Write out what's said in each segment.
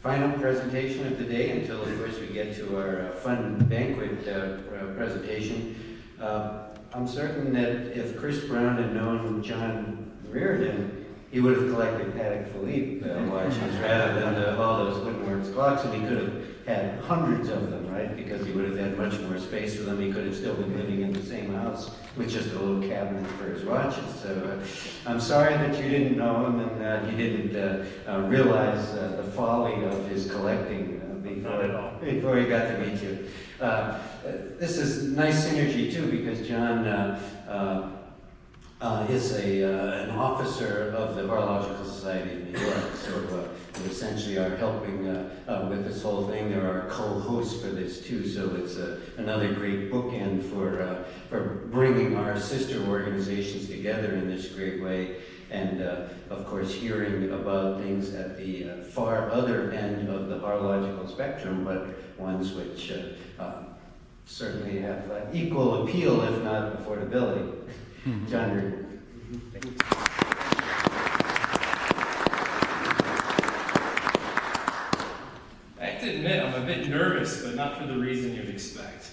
final presentation of the day until, of course, we get to our fun banquet presentation. I'm certain that if Chris Brown had known John Reardon, he would have collected Patek Philippe watches rather than all those Woodworks clocks, and he could have had hundreds of them, right? Because he would have had much more space for them. He could have still been living in the same house with just a little cabinet for his watches. So I'm sorry that you didn't know him and you didn't realize the folly of his collecting before he got to meet you. This is nice synergy too, because John is an officer of the Horological Society of New York, so we essentially are helping with this whole thing. There are co-hosts for this too, so it's another great bookend for bringing our sister organizations together in this great way, and of course hearing about things at the far other end of the horological spectrum, but ones which certainly have equal appeal, if not affordability. John Redfern. I have to admit, I'm a bit nervous, but not for the reason you'd expect.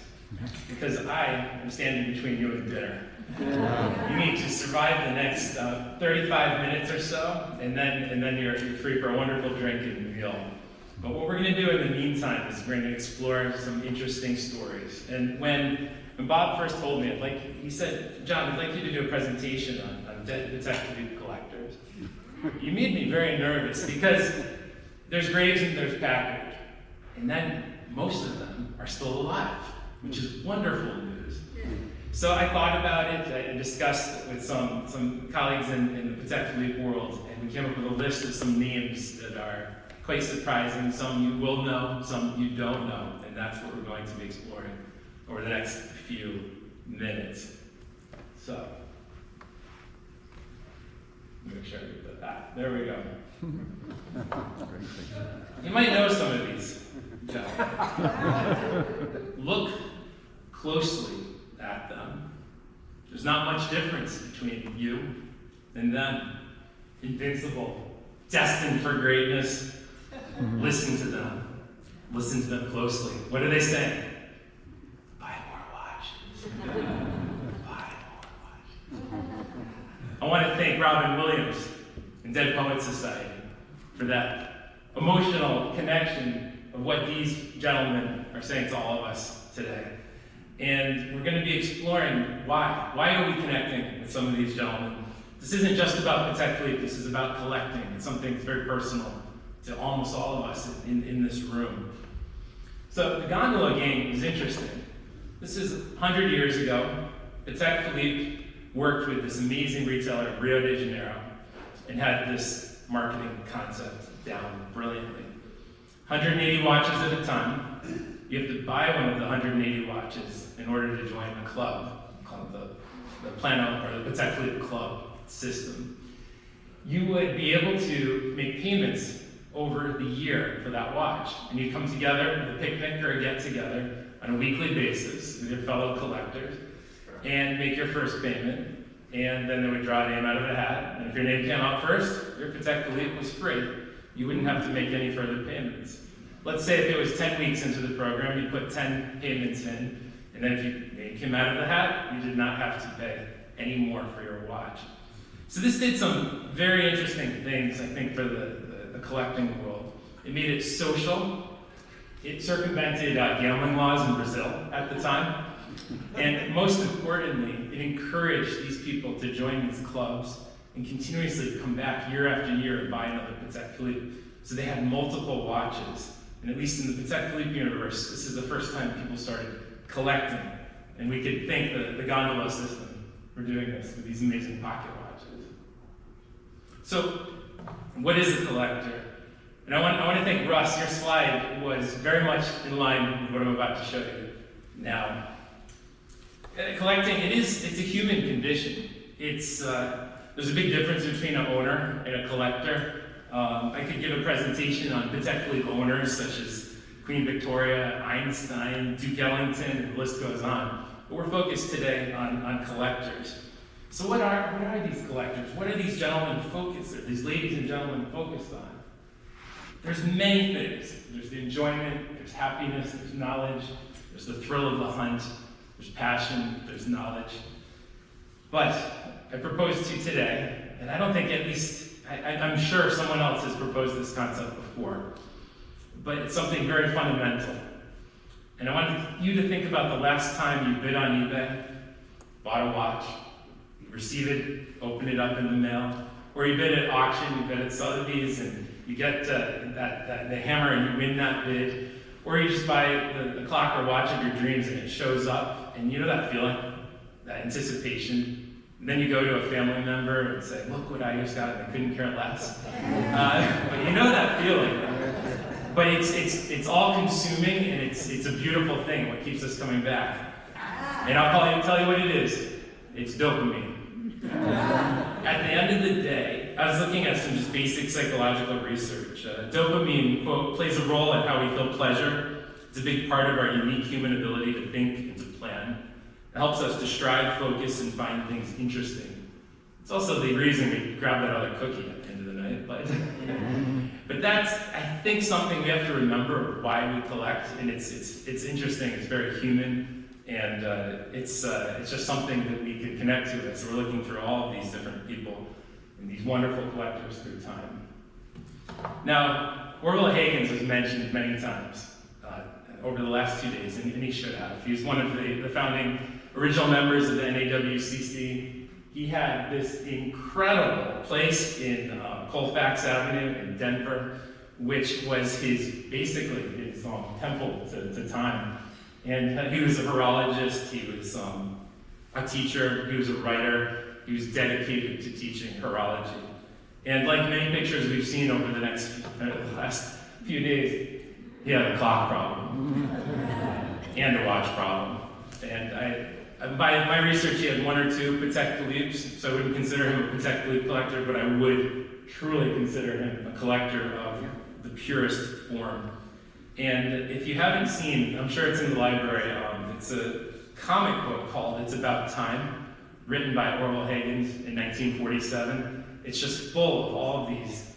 Because I am standing between you and dinner. You need to survive the next 35 minutes or so, and then you're free for a wonderful drink and meal. But what we're going to do in the meantime is we're going to explore some interesting stories. And when Bob first told me, he said, John, I'd like you to do a presentation on Patek Philippe Collectors. You made me very nervous because there's Graves and there's Packard. And then most of them are still alive, which is wonderful news. So I thought about it, I discussed with some colleagues in the Patek Philippe world, and we came up with a list of some names that are quite surprising. Some you will know, some you don't know, and that's what we're going to be exploring over the next few minutes. So, make sure I get that. There we go. You might know some of these. Look closely at them. There's not much difference between you and them. Invincible, destined for greatness. Listen to them. Listen to them closely. What are they saying? Buy more watches. Buy more watches. I want to thank Robin Williams and Dead Poets Society for that emotional connection of what these gentlemen are saying to all of us today. And we're going to be exploring why. Why are we connecting with some of these gentlemen? This isn't just about Patek Philippe, this is about collecting. It's something that's very personal to almost all of us in this room. So the gondola game is interesting. This is 100 years ago. Patek Philippe worked with this amazing retailer in Rio de Janeiro and had this marketing concept down brilliantly. 180 watches at a time. You have to buy one of the 180 watches in order to join a club called the Plano, or the Patek Philippe Club system. You would be able to make payments over the year for that watch. And you come together with a picnic or a get-together on a weekly basis with your fellow collectors and make your first payment. And then they would draw a name out of a hat. And if your name came out first, your Patek Philippe was free. You wouldn't have to make any further payments. Let's say if it was 10 weeks into the program, you put 10 payments in, and then if your name came out of the hat, you did not have to pay any more for your watch. So this did some very interesting things, I think, for the collecting world. It made it social. It circumvented gambling laws in Brazil at the time. And most importantly, it encouraged these people to join these clubs and continuously come back year after year and buy another Patek Philippe. So they had multiple watches. And at least in the Patek Philippe universe, this is the first time people started collecting. And we could thank the gondola system for doing this with these amazing pocket watches. So, what is a collector? And I want to thank Russ. Your slide was very much in line with what I'm about to show you now. Collecting, it's a human condition. There's a big difference between an owner and a collector. I could give a presentation on Patek Philippe owners such as Queen Victoria, Einstein, Duke Ellington, and the list goes on. But we're focused today on collectors. So what are these collectors? What are these gentlemen focused, or these ladies and gentlemen focused on? there's many things. There's the enjoyment, there's happiness, there's knowledge, there's the thrill of the hunt, there's passion, there's knowledge. But I propose to you today, and I don't think at least, I'm sure someone else has proposed this concept before, but it's something very fundamental. And I want you to think about the last time you bid on eBay, bought a watch, you receive it, open it up in the mail, or you bid at auction, you bid at Sotheby's, and you get the hammer and you win that bid, or you just buy the clock or watch of your dreams and it shows up, and you know that feeling, that anticipation. And then you go to a family member and say, look what I just got, and I couldn't care less. But you know that feeling. But it's all consuming, and it's a beautiful thing, what keeps us coming back. And I'll tell you what it is. It's dopamine. At the end of the day, I was looking at some just basic psychological research. Dopamine, quote, plays a role in how we feel pleasure. It's a big part of our unique human ability to think and to plan. It helps us to strive, focus, and find things interesting. It's also the reason we grab that other cookie at the end of the night. But that's, I think, something we have to remember why we collect. And it's interesting. It's very human. And it's just something that we can connect to as we're looking through all of these different people and these wonderful collectors through time. Now, Orville Hagens was mentioned many times over the last 2 days, and he should have. He was one of the founding original members of the NAWCC. He had this incredible place in Colfax Avenue in Denver, which was basically his temple to time. And he was a horologist, he was a teacher, he was a writer, he was dedicated to teaching horology. And like many pictures we've seen over the last few days, he had a clock problem and a watch problem. And by my research, he had one or two Patek Philippe's, so I wouldn't consider him a Patek Philippe collector, but I would truly consider him a collector of the purest form. And if you haven't seen, I'm sure it's in the library, it's a comic book called It's About Time, written by Orville Hagens in 1947. It's just full of all of these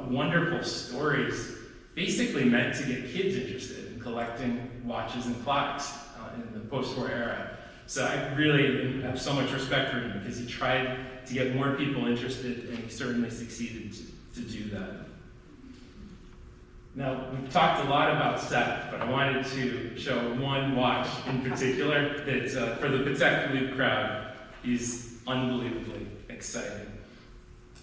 wonderful stories, basically meant to get kids interested in collecting watches and clocks in the post-war era. So I really have so much respect for him because he tried to get more people interested, and he certainly succeeded to do that. Now, we've talked a lot about Seth, but I wanted to show one watch in particular that, for the Patek Philippe crowd, is unbelievably exciting.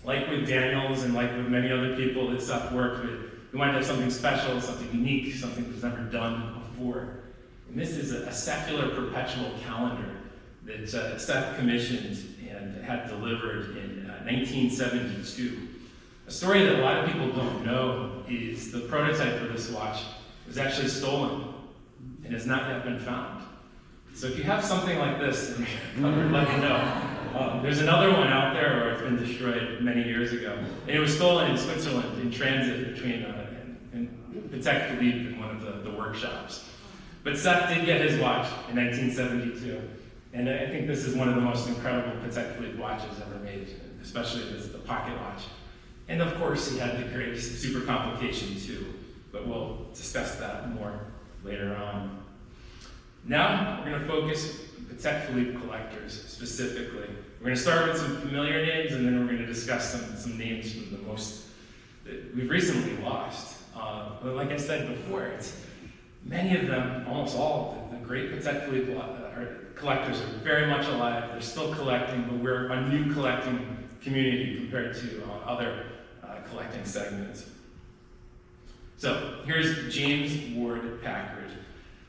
Like with Daniels and like with many other people that Seth worked with, we wanted to have something special, something unique, something that was never done before. And this is a secular perpetual calendar that Seth commissioned and had delivered in 1972. A story that a lot of people don't know is the prototype for this watch was actually stolen and has not yet been found. So if you have something like this, let me know. There's another one out there where it's been destroyed many years ago. And it was stolen in Switzerland in transit between Patek Philippe and one of the workshops. But Seth did get his watch in 1972. And I think this is one of the most incredible Patek Philippe watches ever made, especially the pocket watch. And of course, he had the great super complication too, but we'll discuss that more later on. Now, we're going to focus on Patek Philippe Collectors specifically. We're going to start with some familiar names, and then we're going to discuss some names from the most that we've recently lost. But like I said before, many of them, almost all of the great Patek Philippe collectors are very much alive. They're still collecting, but we're a new collecting community compared to other collecting segments. So here's James Ward Packard.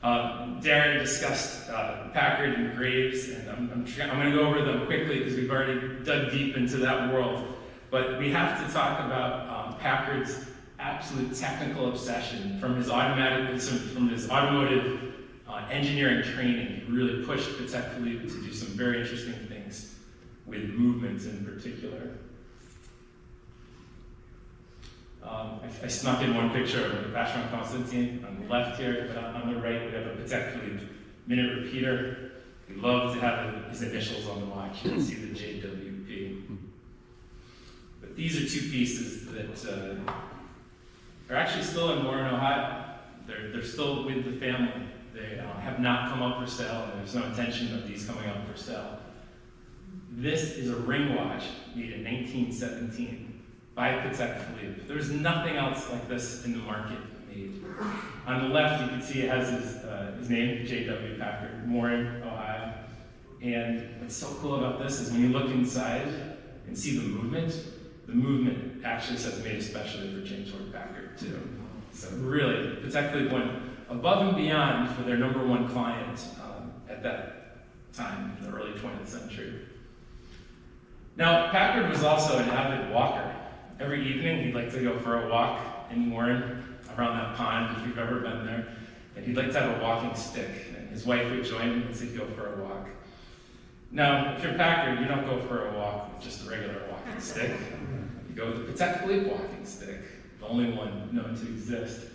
Darren discussed Packard and Graves, and I'm going to go over them quickly because we've already dug deep into that world. But we have to talk about Packard's absolute technical obsession from his automotive engineering training. He really pushed Patek Philippe to do some very interesting things with movements in particular. I snuck in one picture of Vacheron Constantin on the left here, but on the right we have a Patek Philippe minute repeater. He loved to have his initials on the watch. You can see the JWP. But these are two pieces that are actually still in Warren, Ohio. They're still with the family. They have not come up for sale, and there's no intention of these coming up for sale. This is a ring watch made in 1917 by Patek Philippe. There's nothing else like this in the market made. On the left, you can see it has his name, J.W. Packard, Warren, Ohio. And what's so cool about this is when you look inside and see the movement actually says made especially for James Ward Packard too. So really, Patek Philippe went above and beyond for their #1 client at that time in the early 20th century. Now, Packard was also an avid walker. Every evening, he'd like to go for a walk in Warren, around that pond, if you've ever been there. And he'd like to have a walking stick. And his wife would join him and he'd go for a walk. Now, if you're Packard, you don't go for a walk with just a regular walking stick. You go with the Patek Philippe walking stick, the only one known to exist.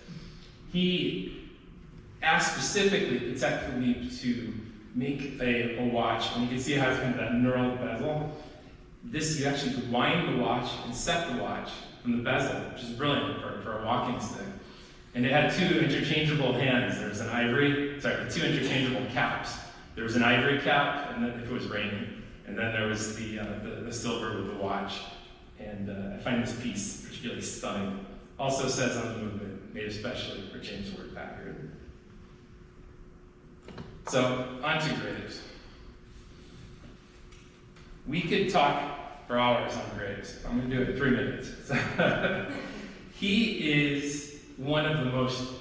He asked specifically Patek Philippe to make a watch, and you can see how it's kind of that knurled bezel. This, you actually could wind the watch and set the watch from the bezel, which is brilliant for a walking stick. And it had two interchangeable hands. There was two interchangeable caps. There was an ivory cap, and then if it was raining, and then there was the silver with the watch. And I find this piece particularly stunning. Also says on the movement, made especially for James Ward Packard. So, on to Graves. We could talk for hours on Graves. I'm going to do it in 3 minutes. He is one of the most,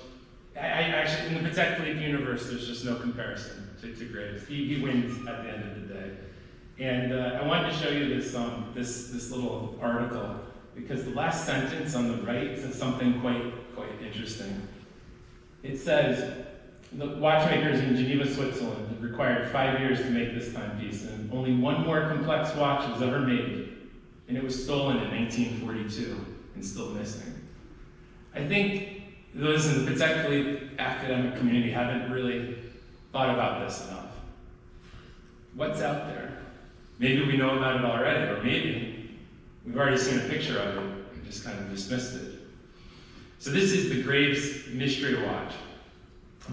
actually, in the Patek Philippe universe, there's just no comparison to Graves. He wins at the end of the day. And I wanted to show you this little article, because the last sentence on the right says something quite interesting. It says, the watchmakers in Geneva, Switzerland required 5 years to make this timepiece, and only one more complex watch was ever made, and it was stolen in 1942 and still missing. I think those in the Patek Philippe academic community haven't really thought about this enough. What's out there? Maybe we know about it already, or maybe we've already seen a picture of it and just kind of dismissed it. So this is the Graves Mystery Watch.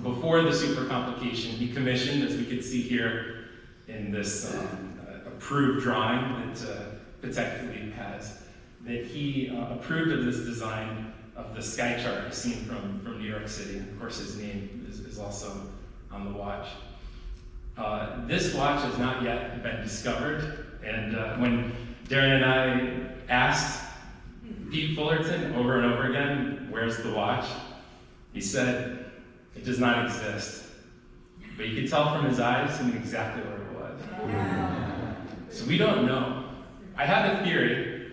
Before the super complication, he commissioned, as we can see here in this approved drawing that Patek Philippe has, that he approved of this design of the sky chart seen from New York City. Of course, his name is also on the watch. This watch has not yet been discovered, and when Darren and I asked Pete Fullerton over and over again, where's the watch? He said, it does not exist. But you could tell from his eyes he knew exactly where it was. Yeah. So we don't know. I have a theory,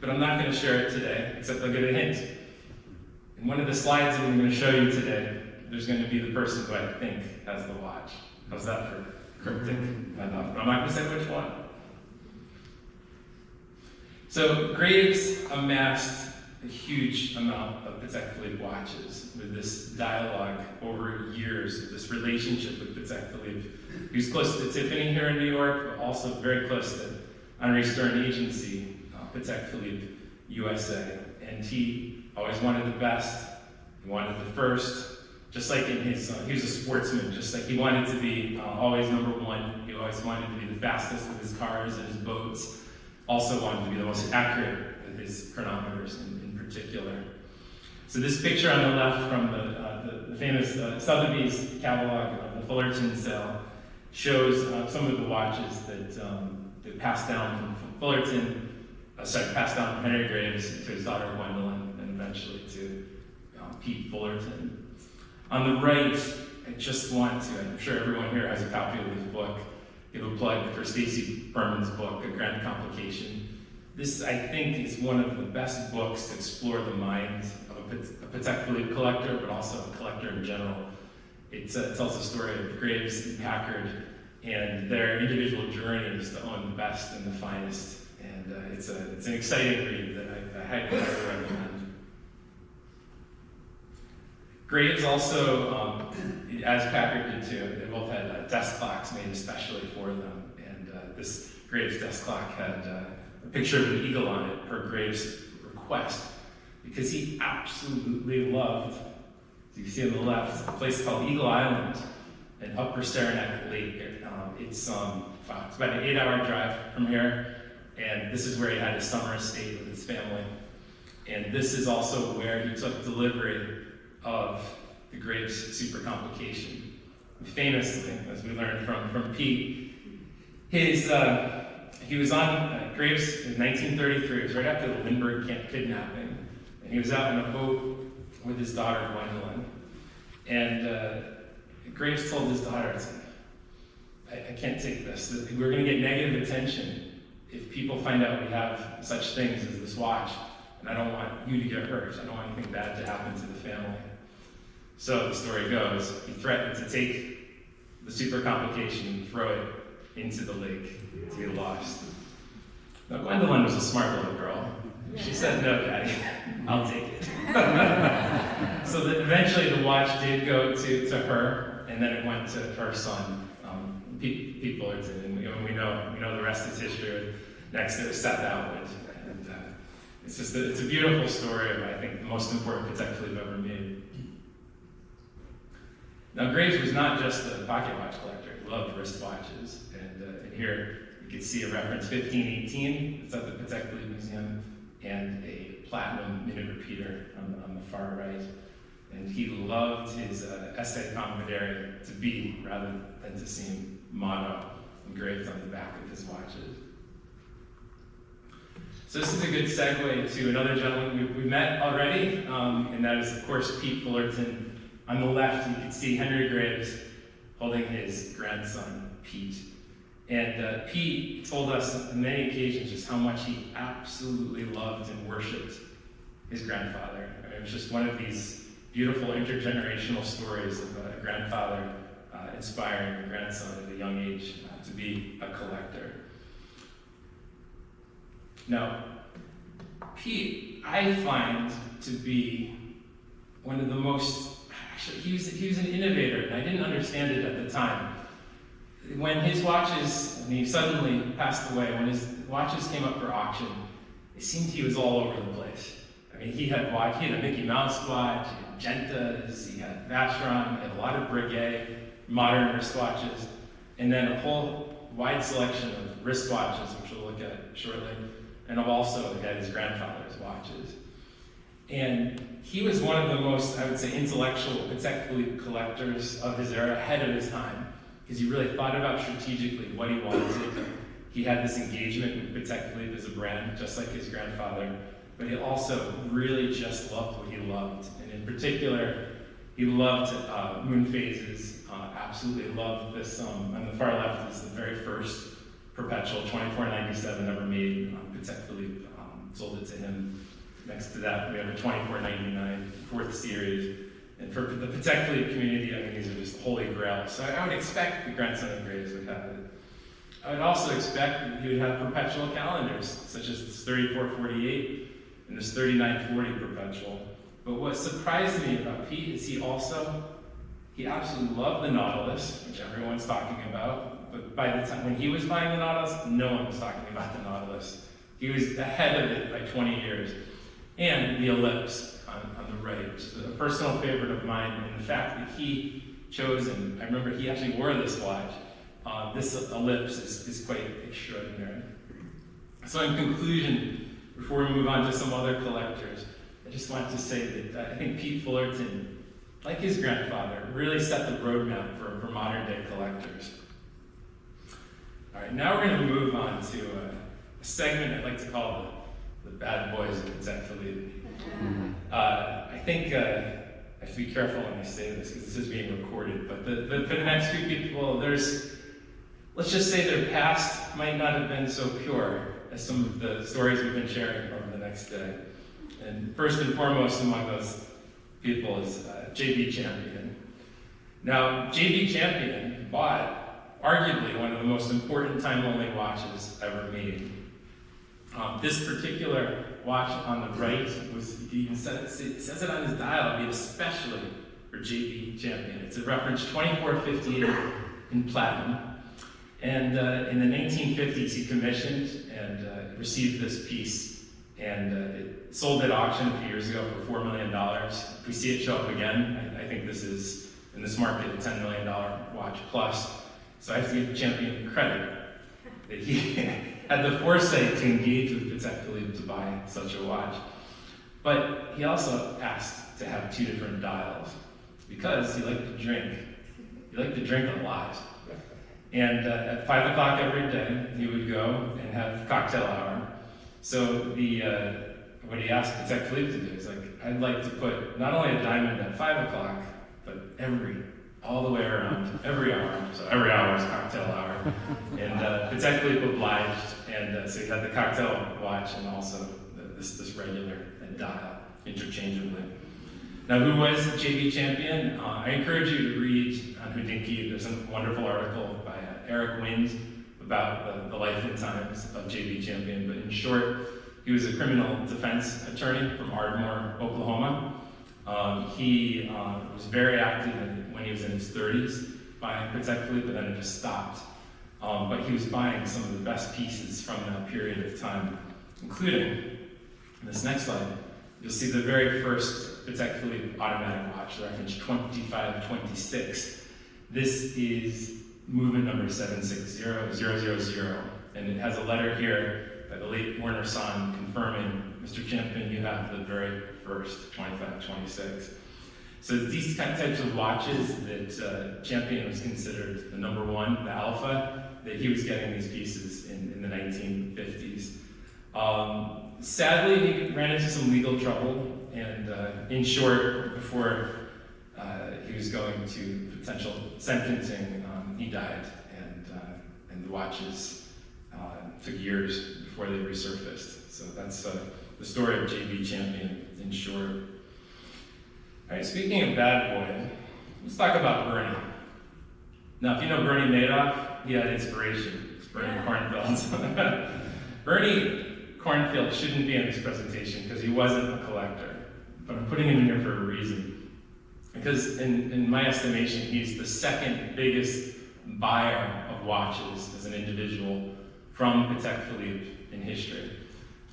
but I'm not going to share it today, except I'll give a hint. In one of the slides that I'm going to show you today, there's going to be the person who I think has the watch. How's that for cryptic enough? But I'm not going to say which one. So Graves amassed a huge amount of Patek Philippe watches with this dialogue over years of this relationship with Patek Philippe. He was close to Tiffany here in New York, but also very close to Henri Stern Agency, Patek Philippe USA. And he always wanted the best. He wanted the first. Just like in his, he was a sportsman, just like he wanted to be always #1. He always wanted to be the fastest with his cars and his boats. Also wanted to be the most accurate with his chronometers in particular. So this picture on the left from the famous Sotheby's catalog of the Fullerton sale shows some of the watches that passed down from Fullerton, passed down from Henry Graves to his daughter Gwendolyn, and eventually to Pete Fullerton. On the right, I just want to, I'm sure everyone here has a copy of his book, give a plug for Stacy Berman's book, A Grand Complication. This, I think, is one of the best books to explore the mind of a Patek Philippe collector, but also a collector in general. It tells the story of Graves and Packard and their individual journeys to own the best and the finest. And it's an exciting read that I highly recommend. Graves also, as Packard did too, they both had desk clocks made especially for them. And this Graves desk clock had a picture of an eagle on it per Graves' request, because he absolutely loved, as you see on the left, a place called Eagle Island in Upper Saranac Lake. It's about an 8-hour drive from here, and this is where he had his summer estate with his family. And this is also where he took delivery of the Graves Super Complication. Famously, as we learned from Pete, he was on Graves in 1933. It was right after the Lindbergh kidnapping, and he was out in a boat with his daughter Gwendolyn. And Graves told his daughter, I can't take this. We're going to get negative attention if people find out we have such things as this watch, and I don't want you to get hurt. I don't want anything bad to happen to the family. So the story goes, he threatened to take the Super Complication and throw it into the lake to be lost. Now Gwendolyn was a smart little girl. She said, "No, Daddy, I'll take it." So that eventually the watch did go to her, and then it went to her son, Pete Fullerton, and we know the rest is history. Next it was Seth Atwood, and it's a beautiful story of, I think, the most important Patek Philippe ever made. Now Graves was not just a pocket watch collector; he loved wristwatches, and here you can see a reference 1518. It's at the Patek Philippe Museum, and a platinum minute repeater on the far right. And he loved his Essay Comvedere to be rather than to seem motto engraved on the back of his watches. So this is a good segue to another gentleman we met already, and that is, of course, Pete Fullerton. On the left, you can see Henry Graves holding his grandson, Pete. And Pete told us on many occasions just how much he absolutely loved and worshipped his grandfather. I mean, it was just one of these beautiful intergenerational stories of a grandfather inspiring a grandson at a young age to be a collector. Now, Pete, I find to be one of the most, actually, he was an innovator, and I didn't understand it at the time. When his watches, and he suddenly passed away, when his watches came up for auction, it seemed he was all over the place. I mean, he had a Mickey Mouse watch, he had Gentas, he had Vacheron, he had a lot of Breguet, modern wristwatches, and then a whole wide selection of wristwatches, which we'll look at shortly, and also he had his grandfather's watches. And he was one of the most, I would say, intellectual Patek Philippe collectors of his era, ahead of his time, because he really thought about strategically what he wanted. He had this engagement with Patek Philippe as a brand, just like his grandfather, but he also really just loved what he loved. And in particular, he loved moon phases, absolutely loved this. On the far left is the very first perpetual 2497 ever made. Patek Philippe sold it to him. Next to that, we have a 2499 4th series. And for the Patek Philippe community, I mean, these are just holy grail. So I would expect the grandson of Graves would have it. I would also expect that he would have perpetual calendars, such as this 3448 and this 3940 perpetual. But what surprised me about Pete is he absolutely loved the Nautilus, which everyone's talking about. But by the time when he was buying the Nautilus, no one was talking about the Nautilus. He was ahead of it by 20 years. And the Ellipse on the right, which is a personal favorite of mine, and the fact that he chose, and I remember he actually wore this watch, this Ellipse is quite extraordinary. So in conclusion, before we move on to some other collectors, I just want to say that I think Pete Fullerton, like his grandfather, really set the roadmap for modern day collectors. All right, now we're going to move on to a segment I'd like to call the bad boys of Patek Philippe. I think I have to be careful when I say this because this is being recorded, but for the next few people, let's just say their past might not have been so pure as some of the stories we've been sharing over the next day. And first and foremost among those people is J.B. Champion. Now, J.B. Champion bought arguably one of the most important time-only watches ever made. This particular watch on the right it says it on his dial, made especially for J.B. Champion. It's a reference 2458 in platinum. And in the 1950s, he commissioned and received this piece, and it sold at auction a few years ago for $4 million. If we see it show up again, I think this is, in this market, a $10 million watch plus. So I have to give Champion credit that he had the foresight to engage with Patek Philippe to buy such a watch. But he also asked to have 2 different dials because he liked to drink. He liked to drink a lot. And at 5 o'clock every day, he would go and have cocktail hour. So what he asked Patek Philippe to do is like, I'd like to put not only a diamond at 5 o'clock, but all the way around, every hour. So every hour is cocktail hour. And Patek Philippe obliged, and so he had the cocktail watch and also this regular dial interchangeably. Now, who was JB Champion? I encourage you to read on Houdinki. There's a wonderful article by Eric Wind about the life and times of JB Champion. But in short, he was a criminal defense attorney from Ardmore, Oklahoma. He was very active when he was in his 30s buying Patek Philippe, but then it just stopped. But he was buying some of the best pieces from that period of time, including this next slide. You'll see the very first Patek Philippe automatic watch, reference 2526. This is movement number 760000, and it has a letter here by the late Werner Sahn confirming, Mr. Champion, you have the very first 2526. So these types of watches that Champion was considered the #1, the alpha, that he was getting these pieces in the 1950s. Sadly, he ran into some legal trouble, and in short, before he was going to potential sentencing, he died, and the watches took years before they resurfaced. So that's the story of JB Champion in short. All right, speaking of bad boy, let's talk about Bernie. Now, if you know Bernie Madoff, he had inspiration. It's Bernie Kornfeld. Bernie Kornfeld shouldn't be in this presentation because he wasn't a collector, but I'm putting him in here for a reason. Because in my estimation, he's the second biggest buyer of watches as an individual from Patek Philippe in history.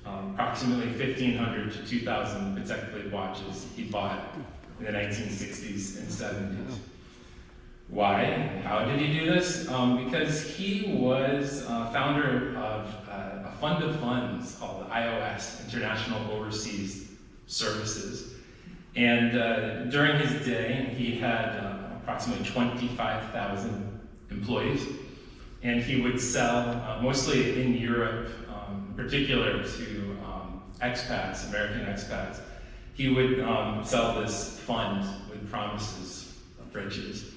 Approximately 1,500 to 2,000 Patek Philippe watches he bought in the 1960s and 70s. Why? How did he do this? Because he was founder of a fund of funds called IOS, International Overseas Services. And during his day, he had approximately 25,000 employees. And he would sell, mostly in Europe, in particular to expats, American expats. He would sell this fund with promises of riches.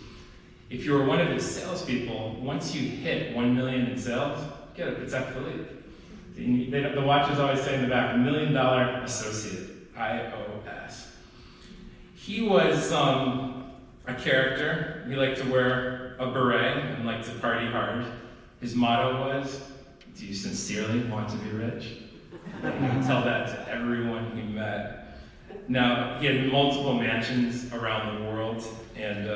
If you were one of his salespeople, once you hit 1 million in sales, get a Patek Philippe. The watches always say in the back, $1 million associate, IOS. He was a character. He liked to wear a beret and liked to party hard. His motto was, do you sincerely want to be rich? He would tell that to everyone he met. Now, he had multiple mansions around the world, and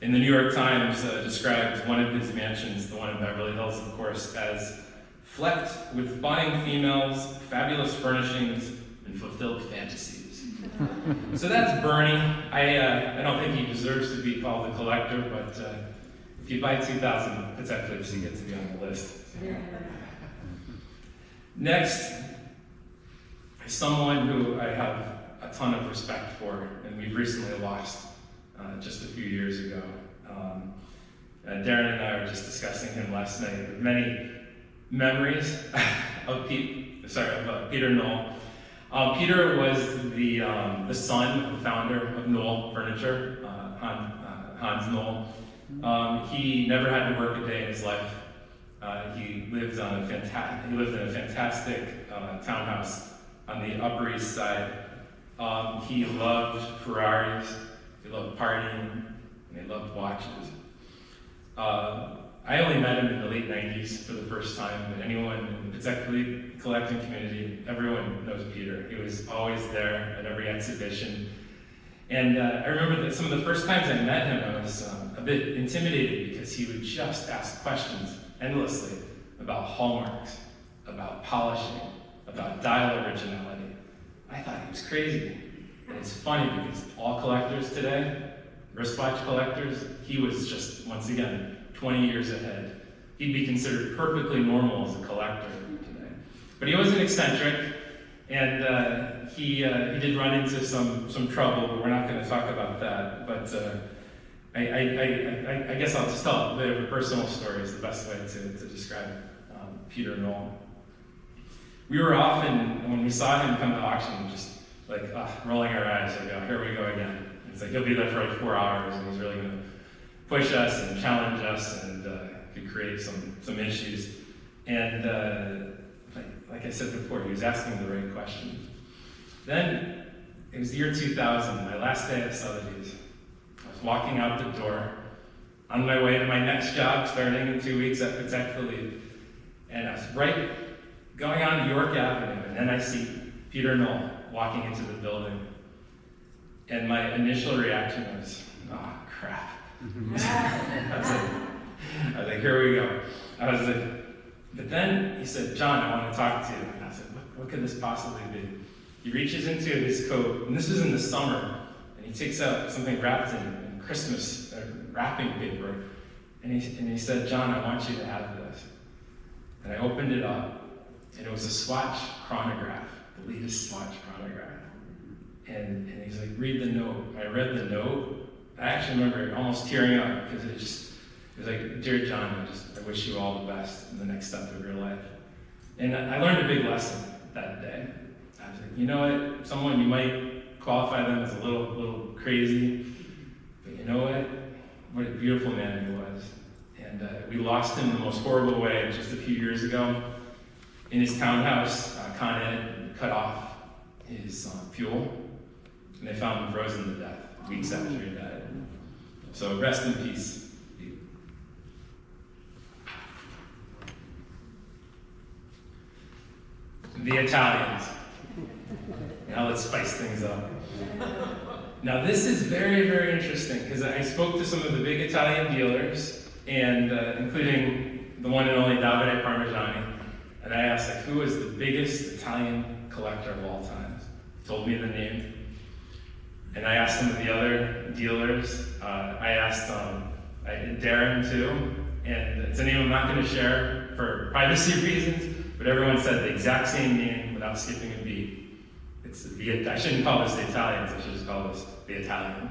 in the New York Times described one of his mansions, the one in Beverly Hills, of course, as flecked with fine females, fabulous furnishings, and fulfilled fantasies. So that's Bernie. I don't think he deserves to be called a collector, but if you buy 2,000 Patek Philippe's, you get to be on the list. Next, someone who I have a ton of respect for, and we've recently lost just a few years ago. Darren and I were just discussing him last night with many memories of Peter Knoll. Peter was the son of the founder of Knoll Furniture, Hans Knoll. He never had to work a day in his life. He lived in a fantastic townhouse on the Upper East Side. He loved Ferraris, he loved partying, and he loved watches. I only met him in the late 90s for the first time, but anyone in the Patek Philippe collecting community, everyone knows Peter. He was always there at every exhibition. And I remember that some of the first times I met him, I was a bit intimidated because he would just ask questions endlessly about hallmarks, about polishing, about dial originality, I thought he was crazy. And it's funny because all collectors today, wristwatch collectors, he was just, once again, 20 years ahead. He'd be considered perfectly normal as a collector today. But he was an eccentric, and he did run into some trouble, but we're not going to talk about that. But I guess I'll just tell a bit of a personal story is the best way to describe Peter Knoll. We were often, when we saw him come to auction, just like rolling our eyes, like, oh, here we go again. It's like he'll be there for like 4 hours, and he's really going to push us and challenge us, and could create some issues. And like I said before, he was asking the right questions. Then it was the year 2000, my last day of Sotheby's. I was walking out the door on my way to my next job, starting in 2 weeks at Patek Philippe, and I was going on York Avenue, and then I see Peter Knoll walking into the building. And my initial reaction was, oh, crap. I was like, here we go. I was like, but then he said, John, I want to talk to you. And I said, what could this possibly be? He reaches into his coat, and this was in the summer, and he takes out something wrapped in Christmas wrapping paper, and he said, John, I want you to have this. And I opened it up, and it was a Swatch chronograph, the latest Swatch chronograph. And he's like, read the note. I read the note. I actually remember almost tearing up because it was like, dear John, I wish you all the best in the next step of your life. And I learned a big lesson that day. I was like, you know what? Someone, you might qualify them as a little crazy, but you know what? What a beautiful man he was. And we lost him the most horrible way just a few years ago. In his townhouse, Con Ed cut off his fuel, and they found him frozen to death weeks after he died. So rest in peace. The Italians. Now let's spice things up. Now this is very, very interesting because I spoke to some of the big Italian dealers, and including the one and only Davide Parmigiani, and I asked, like, who is the biggest Italian collector of all time? He told me the name. And I asked some of the other dealers. I asked Darren too, and it's a name I'm not going to share for privacy reasons, but everyone said the exact same name without skipping a beat. I shouldn't call this the Italians, I should just call this the Italian.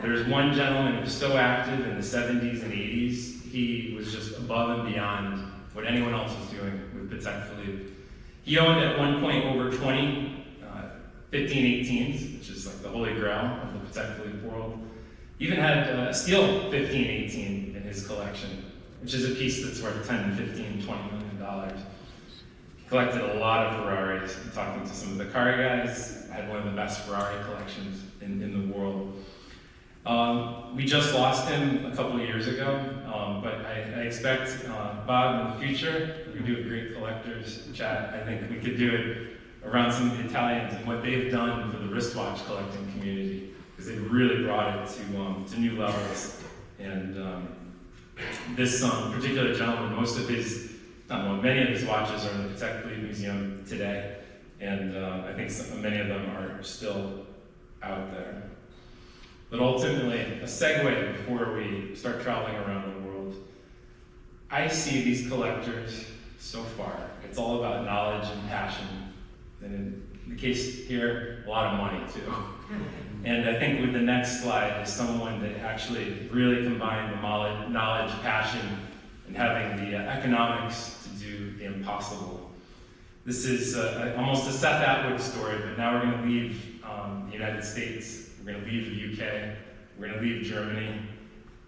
There's one gentleman who was so active in the 70s and 80s, he was just above and beyond what anyone else was doing with Patek Philippe. He owned at one point over 20 1518s, which is like the holy grail of the Patek Philippe world. He even had a steel 1518 in his collection, which is a piece that's worth $10, $15, $20 million. He collected a lot of Ferraris. I'm talking to some of the car guys. Had one of the best Ferrari collections in the world. We just lost him a couple of years ago, but I expect Bob in the future, we do a great collectors chat. I think we could do it around some of the Italians and what they've done for the wristwatch collecting community, because they've really brought it to new levels. And this particular gentleman, many of his watches are in the Patek Philippe Museum today, and I think many of them are still out there. But ultimately, a segue before we start traveling around the world, I see these collectors so far. It's all about knowledge and passion. And in the case here, a lot of money too. And I think with the next slide is someone that actually really combined the knowledge, passion, and having the economics to do the impossible. This is almost a Seth Atwood story, but now we're going to leave the United States. We're going to leave the UK, we're going to leave Germany,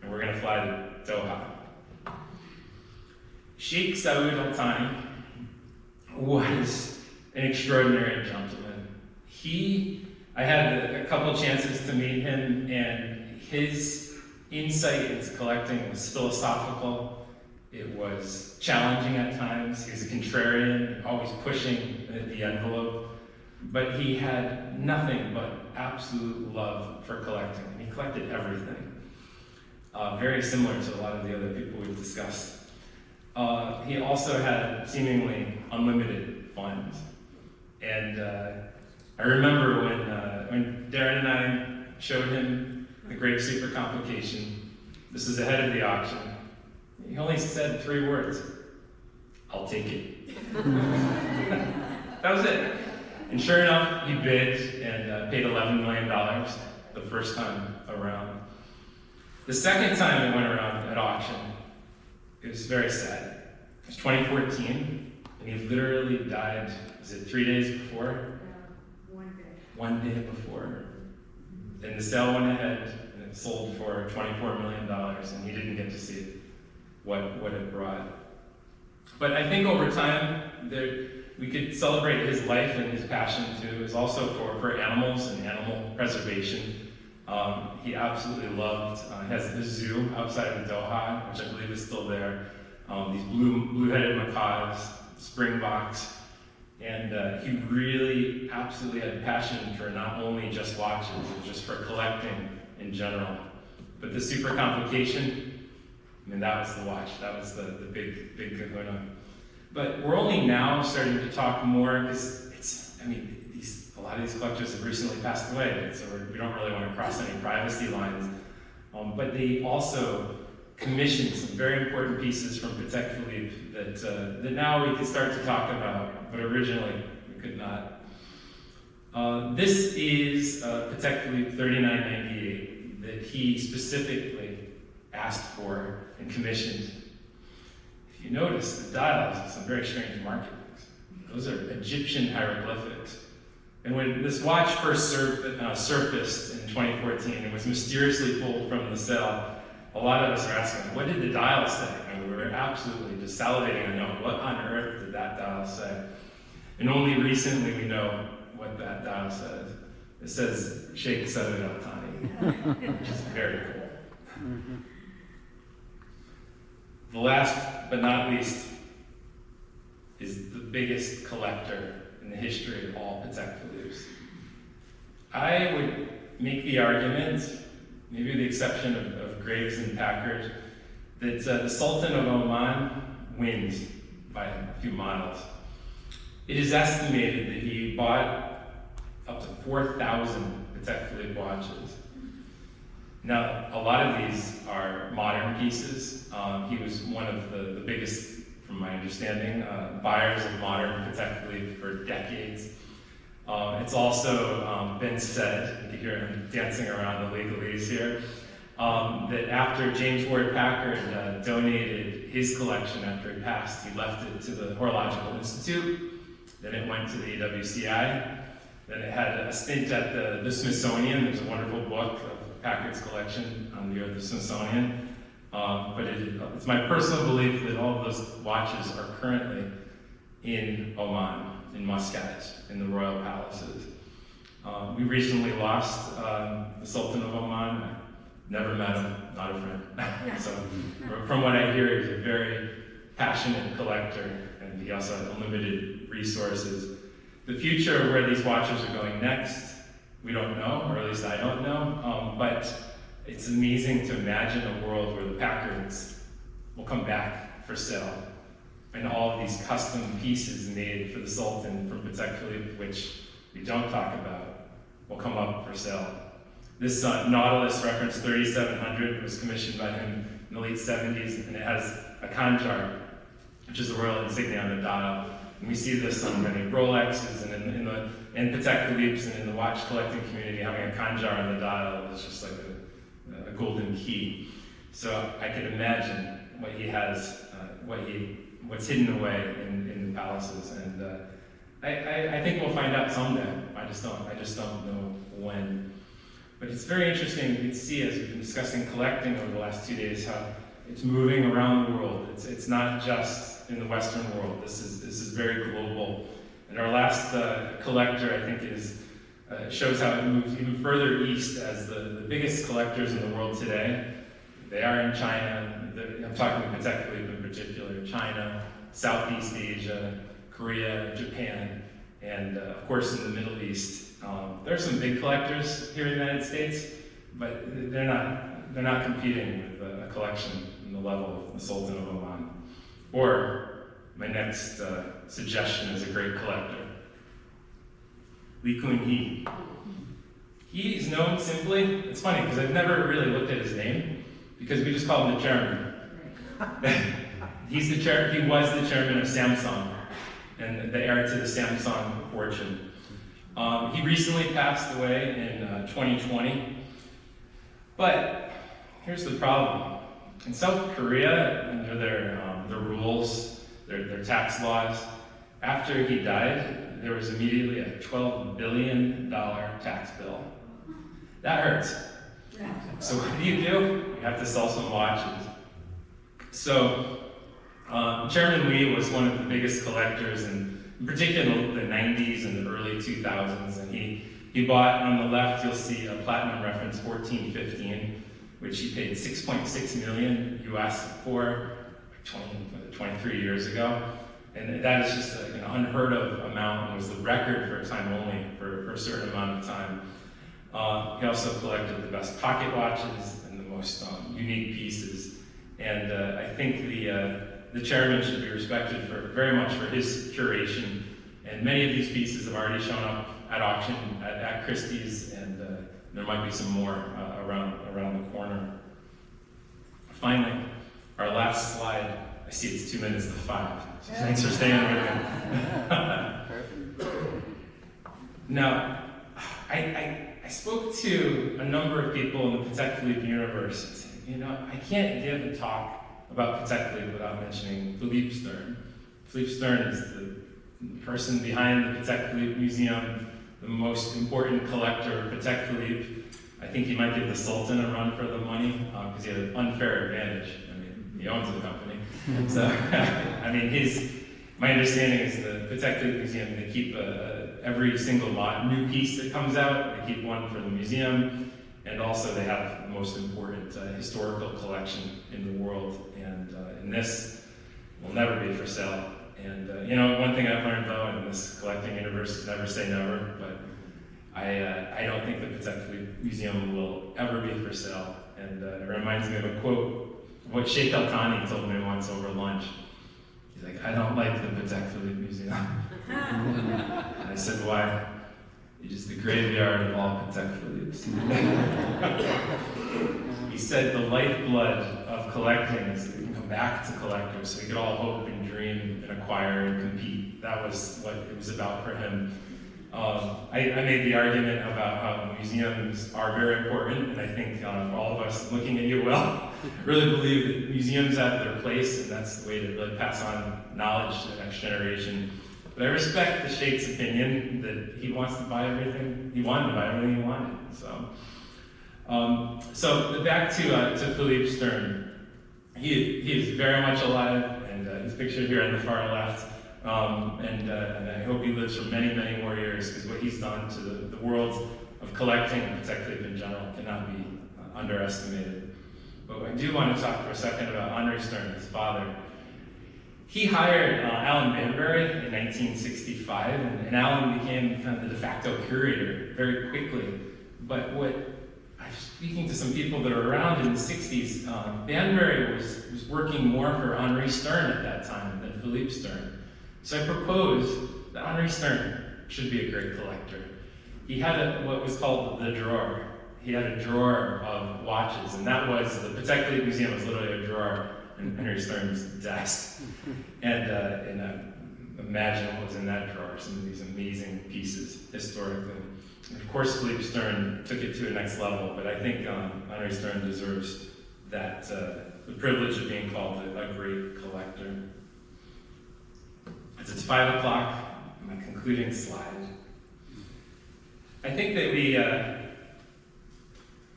and we're going to fly to Doha. Sheikh Saud Al Thani was an extraordinary gentleman. I had a couple chances to meet him, and his insight into collecting was philosophical. It was challenging at times. He was a contrarian, always pushing the envelope. But he had nothing but absolute love for collecting. And he collected everything. Very similar to a lot of the other people we've discussed. He also had seemingly unlimited funds. And I remember when Darren and I showed him the Great Super Complication. This is ahead of the auction. He only said 3 words: "I'll take it." That was it. And sure enough, he bid and paid $11 million the first time around. The second time it went around at auction, it was very sad. It was 2014, and he literally died, was it 3 days before? 1 day before. And the sale went ahead, and it sold for $24 million, and he didn't get to see what it brought. But I think over time, we could celebrate his life and his passion too. Is also for animals and animal preservation. He absolutely loved, has the zoo outside of Doha, which I believe is still there. These blue-headed macaws, springboks, and he really absolutely had a passion for not only just watches, but just for collecting in general. But the Super Complication, I mean, that was the watch. That was the big kahuna. But we're only now starting to talk more because a lot of these collectors have recently passed away, so we don't really want to cross any privacy lines. But they also commissioned some very important pieces from Patek Philippe that now we can start to talk about, but originally we could not. This is Patek Philippe 3998 that he specifically asked for and commissioned. If you notice, the dials have some very strange markings. Those are Egyptian hieroglyphics. And when this watch first surfaced in 2014 and was mysteriously pulled from the sale, a lot of us are asking, what did the dial say? And we were absolutely just salivating on knowing what on earth did that dial say. And only recently we know what that dial says. It says Sheikh Saud Al Thani, which is very cool. Mm-hmm. The last but not least is the biggest collector in the history of all Patek Philippe's. I would make the argument, maybe with the exception of Graves and Packard, that the Sultan of Oman wins by a few miles. It is estimated that he bought up to 4,000 Patek Philippe watches. Now, a lot of these are modern pieces. He was one of the biggest, from my understanding, buyers of modern Patek Philippe for decades. It's also been said, you can hear him dancing around the legalese here, that after James Ward Packard donated his collection after he passed, he left it to the Horological Institute, then it went to the NAWCC, then it had a stint at the Smithsonian. There's a wonderful book of Packard's collection on the Smithsonian. But it's my personal belief that all of those watches are currently in Oman, in Muscat, in the royal palaces. We recently lost the Sultan of Oman. I never met him, not a friend. So from what I hear, he's a very passionate collector, and he also has unlimited resources. The future of where these watches are going next, we don't know, or at least I don't know, but it's amazing to imagine a world where the Packards will come back for sale, and all of these custom pieces made for the Sultan from Patek Philippe, which we don't talk about, will come up for sale. This Nautilus reference 3700 was commissioned by him in the late 70s, and it has a khanjar, which is the royal insignia on the dial. And we see this on many Rolexes and in Patek Philippe's and in the watch collecting community, having a khanjar on the dial is just like a golden key. So I could imagine what he has, what's hidden away in the palaces, and I think we'll find out someday. I just don't know when. But it's very interesting to see, as we've been discussing collecting over the last 2 days, how it's moving around the world. It's not just in the Western world. This is very global. And our last collector, I think, shows how it moves even further east as the biggest collectors in the world today. They are in China. I'm talking about Patek Philippe in particular. China, Southeast Asia, Korea, Japan, and of course in the Middle East. There are some big collectors here in the United States, but they're not competing with a collection in the level of the Sultan of Oman. Or my next suggestion is a great collector. Li Kun-hee. He is known simply, it's funny because I've never really looked at his name because we just call him the chairman. He was the chairman of Samsung and the heir to the Samsung fortune. He recently passed away in 2020. But here's the problem. In South Korea, under their rules, their tax laws, after he died, there was immediately a $12 billion tax bill. That hurts. So what do? You have to sell some watches. So Chairman Lee was one of the biggest collectors, in particular in the 90s and the early 2000s, and he bought, on the left you'll see a platinum reference 1415, which he paid 6.6 million US for 23 years ago. And that is just an unheard of amount and was the record for a time only for a certain amount of time. He also collected the best pocket watches and the most unique pieces. And I think the chairman should be respected very much for his curation. And many of these pieces have already shown up at auction at Christie's, and there might be some more around the corner. Finally, our last slide. I see it's 2 minutes to 5. So thanks for staying with me. Now, I spoke to a number of people in the Patek Philippe universe and said, you know, I can't give a talk about Patek Philippe without mentioning Philippe Stern. Philippe Stern is the person behind the Patek Philippe Museum, the most important collector of Patek Philippe. I think he might give the Sultan a run for the money because he had an unfair advantage. I mean, he owns the company. So, I mean, my understanding is the Patek Philippe Museum, they keep every single new piece that comes out, they keep one for the museum, and also they have the most important historical collection in the world, and this will never be for sale. And you know, one thing I've learned though in this collecting universe is never say never, but I don't think the Patek Philippe Museum will ever be for sale. And it reminds me of a quote, what Sheikh Al-Thani told me once over lunch. He's like, I don't like the Patek Philippe Museum. And I said, why? It's just the graveyard of all Patek Philippes. He said the lifeblood of collecting is that we can come back to collectors so we could all hope and dream and acquire and compete. That was what it was about for him. I made the argument about how museums are very important, and I think all of us looking at you really believe that museums have their place, and that's the way to really pass on knowledge to the next generation. But I respect the Sheikh's opinion that he wants to buy everything. He wanted to buy everything he wanted. So back to Philippe Stern. He is very much alive, and he's pictured here on the far left. And I hope he lives for many, many more years, because what he's done to the world of collecting and Patek Philippe in general cannot be underestimated. But I do want to talk for a second about Henri Stern, his father. He hired Alan Banbury in 1965, and Alan became kind of the de facto curator very quickly. But I'm speaking to some people that are around in the 60s, Banbury was working more for Henri Stern at that time than Philippe Stern. So I proposed that Henri Stern should be a great collector. He had what was called the drawer. He had a drawer of watches, and that was, the Patek Philippe Museum was literally a drawer in Henri Stern's desk. And imagine what was in that drawer, some of these amazing pieces historically. And of course, Philippe Stern took it to a next level, but I think Henri Stern deserves that, the privilege of being called a great collector. As it's 5 o'clock, my concluding slide. I think that we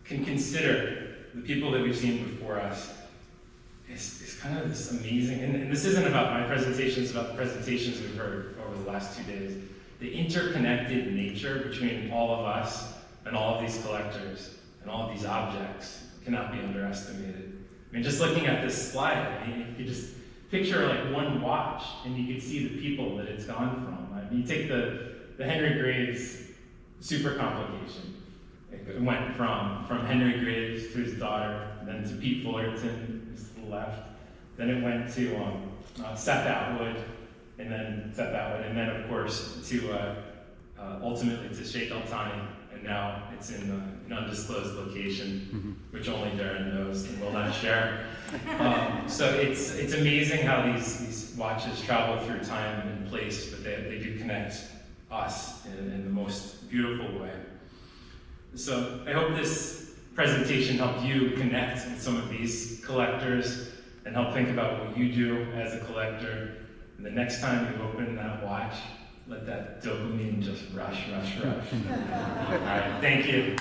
can consider the people that we've seen before us is kind of this amazing, and this isn't about my presentation, it's about the presentations we've heard over the last 2 days. The interconnected nature between all of us and all of these collectors and all of these objects cannot be underestimated. I mean, just looking at this slide, I mean, you just picture like one watch and you can see the people that it's gone from. I mean, you take the Henry Graves super complication. It went from Henry Graves to his daughter, then to Pete Fullerton, who's to the left. Then it went to Seth Atwood, and then of course to ultimately to Sheikh Al Thani, and now it's in an undisclosed location, which only Darren knows and will not share. So it's amazing how these watches travel through time and place, but they do connect us in the most beautiful way. So I hope this presentation helped you connect with some of these collectors and help think about what you do as a collector. And the next time you open that watch, let that dopamine just rush, rush, rush. All right, thank you.